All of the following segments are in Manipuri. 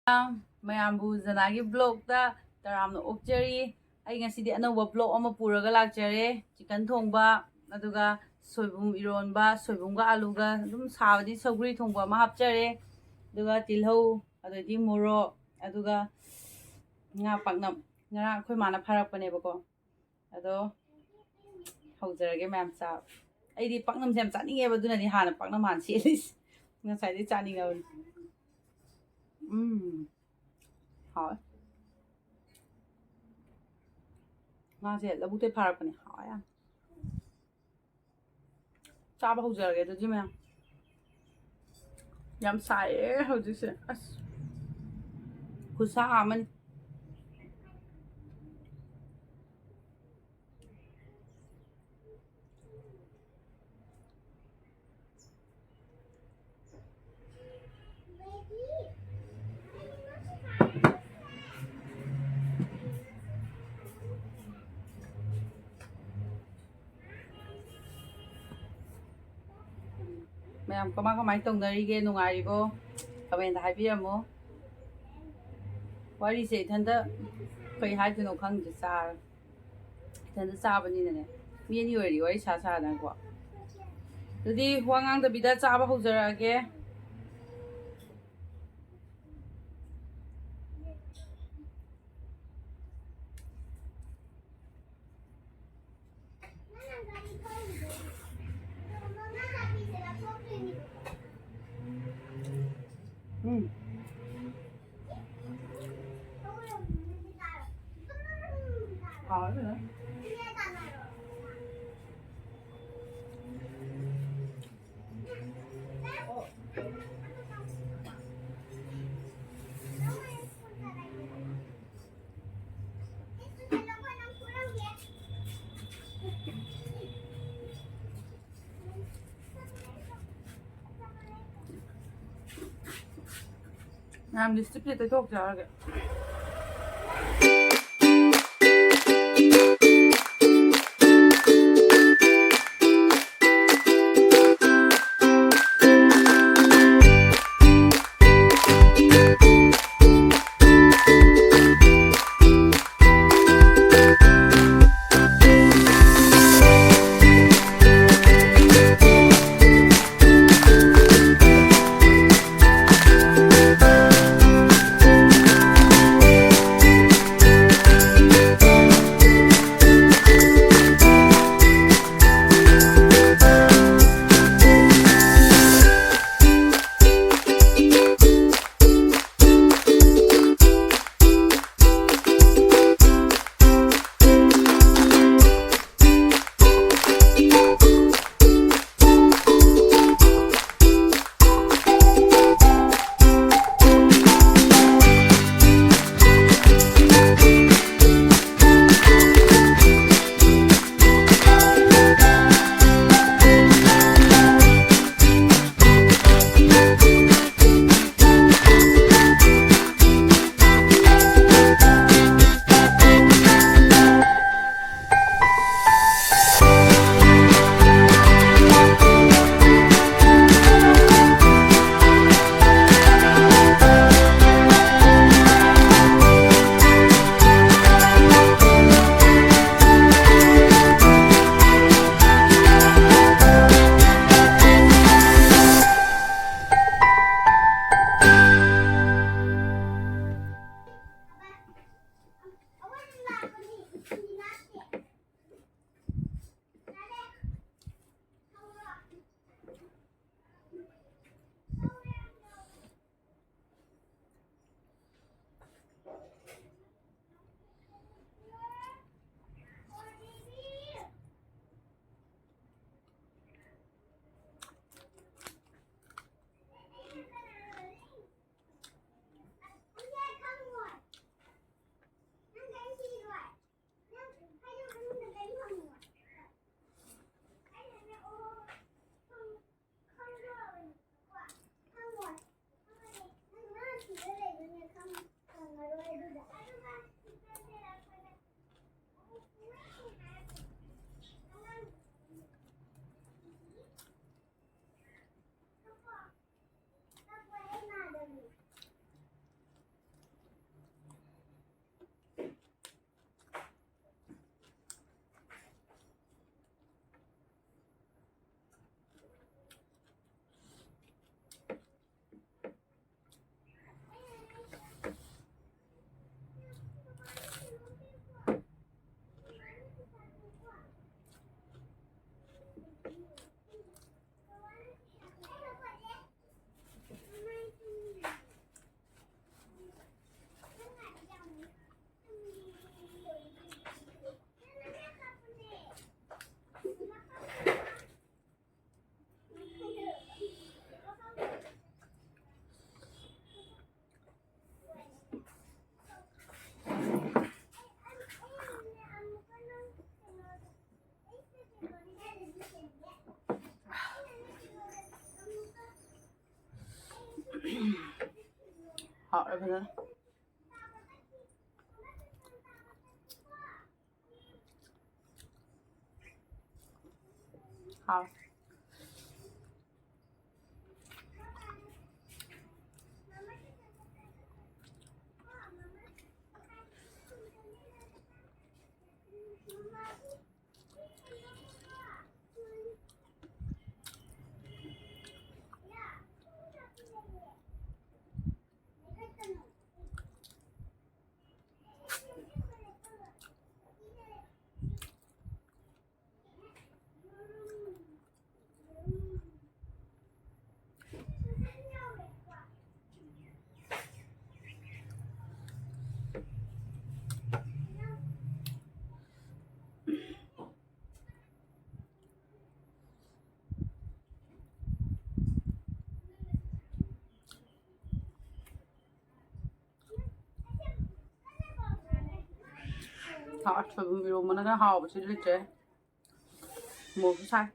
ꯃꯌꯥꯝꯕꯨ ꯖꯅꯥꯒꯤ ꯕ꯭ꯂꯣꯛꯇ ꯇꯔꯥꯝꯅ ꯑꯣꯛꯆꯔꯤ ꯑꯩ ꯉꯁꯤꯗꯤ ꯑꯅꯧꯕ ꯕ꯭ꯂꯣꯛ ꯑꯃ ꯄꯨꯔꯒ ꯂꯥꯛꯆꯔꯦ ꯆꯤꯀꯟ ꯊꯣꯡꯕ ꯑꯗꯨꯒ ꯁꯣꯏꯕꯨꯝ ꯏꯔꯣꯟꯕ ꯁꯣꯏꯕꯨꯝꯒ ꯑꯂꯨꯒ ꯑꯗꯨꯝ ꯁꯥꯕꯗꯤ ꯁꯧꯒ꯭ꯔꯤ ꯊꯣꯡꯕ ꯑꯃ ꯍꯥꯞꯆꯔꯦ ꯑꯗꯨꯒ ꯇꯤꯜꯍꯧ ꯑꯗꯩꯗꯤ ꯃꯣꯔꯣꯛ ꯑꯗꯨꯒ ꯉꯥ ꯄꯥꯛꯅꯝ ꯉꯔꯥꯡ ꯑꯩꯈꯣꯏ ꯃꯥꯅ ꯐꯥꯔꯛꯄꯅꯦꯕꯀꯣ ꯑꯗꯣ ꯍꯧꯖꯔꯒꯦ ꯃꯌꯥꯝ ꯆꯥꯕ ꯑꯩꯗꯤ ꯄꯥꯛꯅꯝꯁꯦ ꯌꯥꯝ ꯆꯥꯅꯤꯡꯉꯦꯕ ꯑꯗꯨꯅꯗꯤ ꯍꯥꯟꯅ ꯄꯥꯛꯅꯝ ꯍꯥꯟꯅ ꯁꯦꯠꯂꯤꯁꯦ ꯉꯁꯥꯏꯗꯩ ꯆꯥꯅꯤꯡꯉꯕꯅꯤ ꯍꯥꯎꯋꯦ ꯉꯥꯁꯦ ꯂꯧꯕꯨꯛꯇꯩ ꯐꯥꯔꯛꯄꯅꯦ ꯍꯥꯎꯋꯦ ꯌꯥꯝ ꯆꯥꯕ ꯍꯧꯖꯔꯒꯦ ꯑꯗꯨꯗꯤ ꯃꯌꯥꯝ ꯌꯥꯝ ꯁꯥꯏꯌꯦ ꯍꯧꯖꯤꯛꯁꯦ ꯑꯁ ꯈꯨꯠꯁꯥ ꯑꯃꯅꯤ ꯃꯌꯥꯝ ꯀꯃꯥꯏ ꯇꯧꯅꯔꯤꯒꯦ ꯅꯨꯡꯉꯥꯏꯔꯤꯕꯣ ꯀꯃꯦꯟꯇ ꯍꯥꯏꯕꯤꯔꯝꯃꯣ ꯋꯥꯔꯤꯁꯦ ꯏꯊꯟꯇ ꯀꯩ ꯍꯥꯏꯗꯣꯏꯅꯣ ꯈꯪꯗ꯭ꯔꯦ ꯆꯥꯔ ꯏꯊꯟꯇ ꯆꯥꯕꯅꯤꯅꯅꯦ ꯃꯤ ꯑꯅꯤ ꯑꯣꯏꯔꯗꯤ ꯋꯥꯔꯤ ꯁꯥꯗꯅꯀꯣ ꯑꯗꯨꯗꯤ ꯋꯥ ꯉꯥꯡꯗꯕꯤꯗ ꯆꯥꯕ ꯍꯧꯖꯔꯛꯑꯒꯦ 하네. I'm just to the talk jar. 好了，可能好。好，全部比我们那个好吃的这，没蔬菜。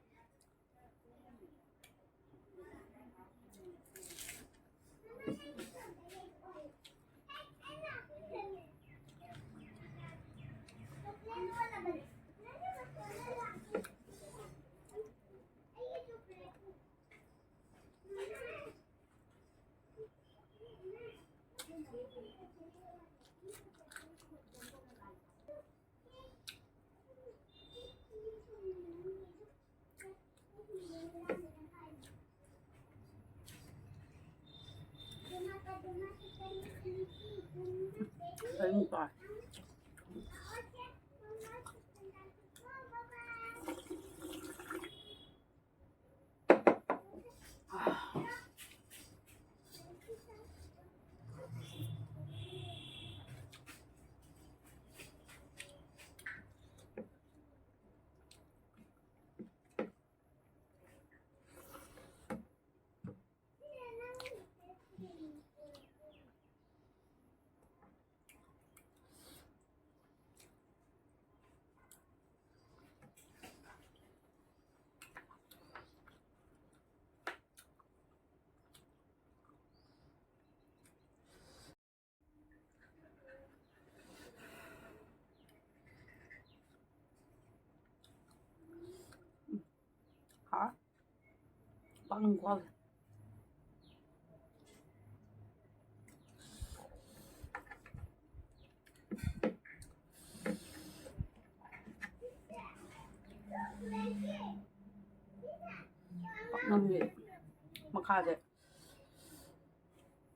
很快。好，棒瓜了。Paknam makade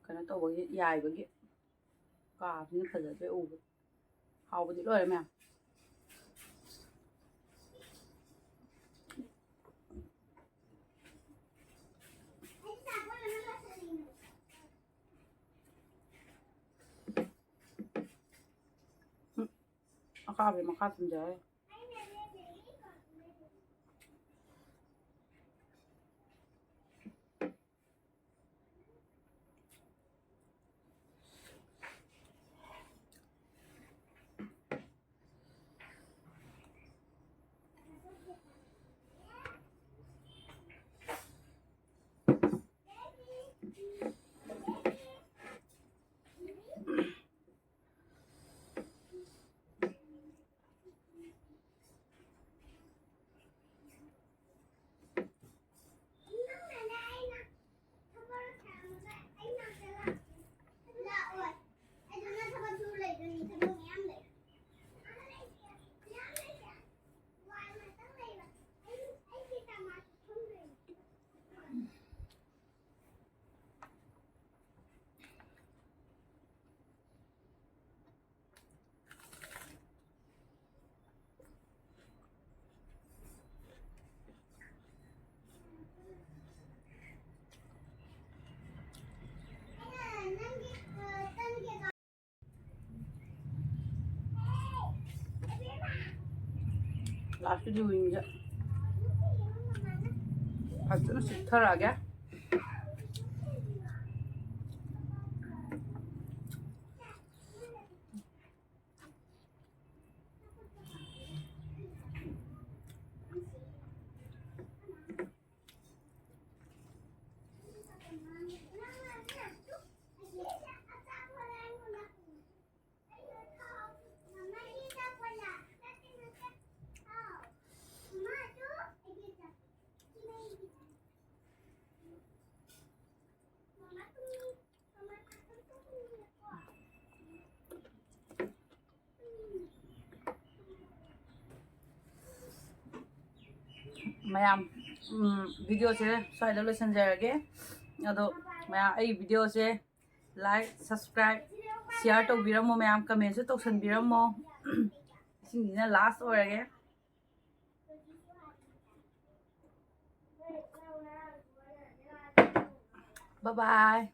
kana tawbagi yaibagi kaabsina fazadre uba hawbadi loire ma'am akabe makasam jaye last video inja fazla sittarage ꯃꯌꯥꯝ ꯚꯤꯗꯤꯑꯣꯁꯦ ꯁ꯭ꯋꯥꯏꯗ ꯂꯣꯏꯁꯤꯟꯖꯔꯒꯦ ꯑꯗꯣ ꯃꯌꯥꯝ ꯑꯩ ꯚꯤꯗꯤꯑꯣꯁꯦ ꯂꯥꯏꯛ ꯁꯕꯁꯀ꯭ꯔꯥꯏꯕ ꯁꯤꯌꯥꯔ ꯇꯧꯕꯤꯔꯝꯃꯣ ꯃꯌꯥꯝ ꯀꯃꯦꯟꯁꯨ ꯇꯧꯁꯟꯕꯤꯔꯝꯃꯣ ꯏꯁꯤꯡꯁꯤꯅ ꯂꯥꯁ ꯑꯣꯏꯔꯒꯦ Bye bye.